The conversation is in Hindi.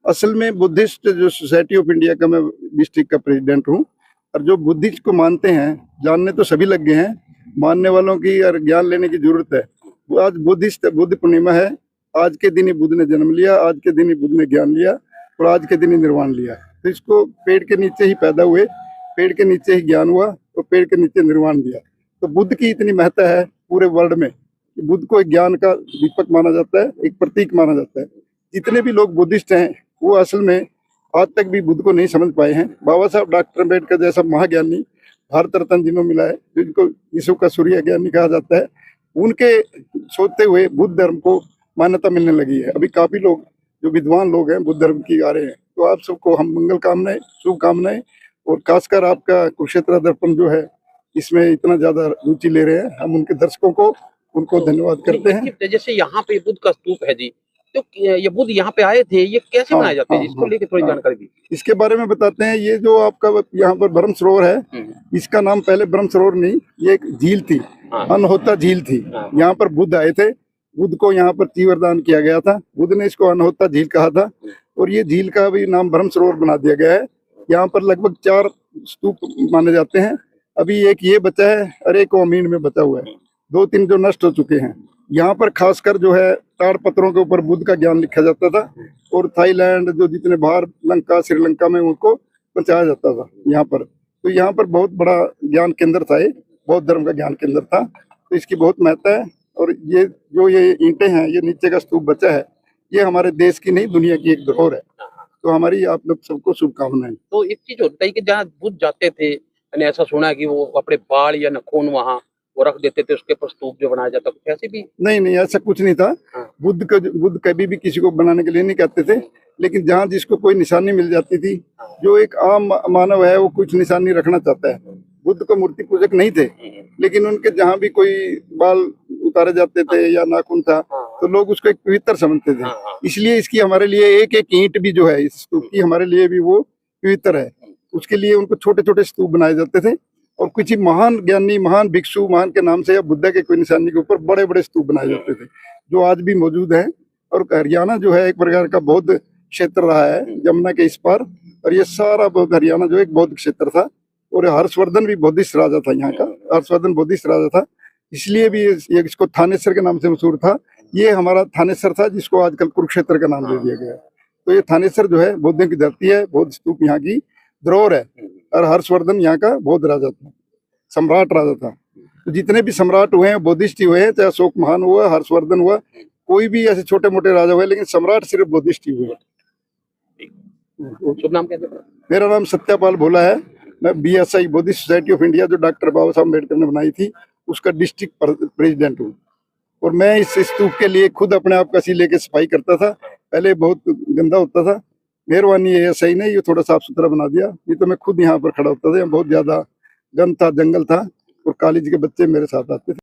असल में बुद्धिस्ट जो सोसाइटी ऑफ इंडिया का मैं डिस्ट्रिक्ट का प्रेसिडेंट हूँ। और जो बुद्धिस्ट को मानते हैं, जानने तो सभी लग गए हैं, मानने वालों की और ज्ञान लेने की जरूरत है। वो आज बुद्ध पूर्णिमा है। आज के दिन ही बुद्ध ने जन्म लिया, आज के दिन ही बुद्ध ने ज्ञान लिया और आज के दिन ही निर्वाण लिया। तो इसको पेड़ के नीचे ही पैदा हुए, पेड़ के नीचे ही ज्ञान हुआ और पेड़ के नीचे निर्वाण लिया। तो बुद्ध की इतनी महत्ता है पूरे वर्ल्ड में कि बुद्ध को एक ज्ञान का दीपक माना जाता है, एक प्रतीक माना जाता है। जितने भी लोग बुद्धिस्ट हैं वो असल में आज तक भी बुद्ध को नहीं समझ पाए हैं। बाबा साहब डॉक्टर अम्बेडकर जैसा महाज्ञानी, भारत रत्न जिन्हों मिला है, जिनको विश्व का सूर्य ज्ञानी कहा जाता है, उनके सोचते हुए बुद्ध धर्म को मान्यता मिलने लगी है। अभी काफी लोग जो विद्वान लोग हैं बुद्ध धर्म की आ रहे हैं। तो आप सबको हम मंगल कामनाएं, शुभकामनाएं, और खासकर आपका कुरुक्षेत्र दर्पण जो है इसमें इतना ज्यादा रुचि ले रहे हैं, हम उनके दर्शकों को उनको धन्यवाद करते हैं। जैसे यहाँ पे बुद्ध का स्तूप है जी, तो ये बुद्ध यहाँ पे आए थे, ये कैसे बनाए जाते हैं? इसको लेके थोड़ी जानकारी दी। इसके बारे में बताते हैं। ये जो आपका यहाँ पर ब्रह्म सरोवर है, इसका नाम पहले ब्रह्म सरोवर नहीं, ये एक झील थी, अनहोता झील थी। यहाँ पर बुद्ध आए थे, बुद्ध को यहाँ पर चीवरदान किया गया था, बुद्ध ने इसको अनहोता झील कहा था और ये झील का भी नाम ब्रह्म सरोवर बना दिया गया है। यहाँ पर लगभग 4 स्तूप माने जाते हैं। अभी एक ये बचा है और एक अमीन में बचा हुआ है, 2-3 जो नष्ट हो चुके हैं। यहाँ पर खासकर जो है ताड़ पत्थरों के ऊपर बुद्ध का ज्ञान लिखा जाता था और थाईलैंड जो जितने बाहर लंका श्रीलंका में उनको पहुंचाया जाता था यहाँ पर। तो यहाँ पर बहुत बड़ा ज्ञान केंद्र था, ये बौद्ध धर्म का ज्ञान केंद्र था। तो इसकी बहुत महत्ता है। और ये जो ये ईंटें हैं, ये नीचे का स्तूप बचा है, ये हमारे देश की नहीं दुनिया की एक धरोहर है। तो हमारी आप लोग सबको शुभकामनाएं। तो एक चीज होता है कि जहाँ बुद्ध जाते थे, मैंने ऐसा सुना है कि वो अपने बाल या नाखून वहाँ वो रख देते थे, उसके ऊपर स्तूप जो बनाया जाता था, ऐसे भी? नहीं, ऐसा कुछ नहीं था। बुद्ध कभी भी किसी को बनाने के लिए नहीं कहते थे, लेकिन जहाँ जिसको कोई निशानी मिल जाती थी, जो एक आम मानव है वो कुछ निशानी रखना चाहता है। बुद्ध को मूर्ति पूजक नहीं थे, लेकिन उनके जहाँ भी कोई बाल उतारे जाते थे या नाखून था तो लोग उसको एक पवित्र समझते थे। इसलिए इसकी हमारे लिए एक एक ईंट भी जो है इस स्तूप की, हमारे लिए भी वो पवित्र है। उसके लिए उनको छोटे छोटे स्तूप बनाए जाते थे और कुछ ही महान ज्ञानी, महान भिक्षु, महान के नाम से या बुद्ध के कोई निशानी के ऊपर बड़े बड़े स्तूप बनाए जाते थे, जो आज भी मौजूद हैं। और हरियाणा जो है एक प्रकार का बौद्ध क्षेत्र रहा है यमुना के इस पार, और ये सारा बौद्ध हरियाणा जो एक बौद्ध क्षेत्र था। और हर्षवर्धन भी बौद्धिस्ट राजा था यहाँ का, हर्षवर्धन बौद्धिस्ट राजा था, इसलिए भी ये इसको थानेश्वर के नाम से मशहूर था। ये हमारा थानेश्वर था जिसको आजकल कुरुक्षेत्र का नाम दे दिया गया है। तो ये थानेश्वर जो है बौद्धों की धरती है, बौद्ध स्तूप यहाँ की धरोहर है। और हर्षवर्धन यहाँ का बौद्ध राजा था, सम्राट राजा था। तो जितने भी सम्राट हुए हैं बुद्धिस्ट ही हुए हैं, चाहे अशोक महान हुआ, हर्षवर्धन हुआ, कोई भी ऐसे छोटे मोटे राजा हुए, लेकिन सम्राट सिर्फ बुद्धिस्ट ही हुए। शुभ नाम क्या है? मेरा नाम सत्यापाल भोला है। मैं BSI Buddhist society of India जो डॉक्टर बाबा साहब अम्बेडकर ने बनाई थी उसका डिस्ट्रिक्ट प्रेसिडेंट हूँ। और मैं इस स्तूप के लिए खुद अपने आप कसी लेके सफाई करता था। पहले बहुत गंदा होता था, मेहरबानी ये सही नहीं, ये थोड़ा साफ सुथरा बना दिया। ये तो मैं खुद यहाँ पर खड़ा होता था, बहुत ज्यादा गंद था, जंगल था और कॉलेज के बच्चे मेरे साथ आते थे।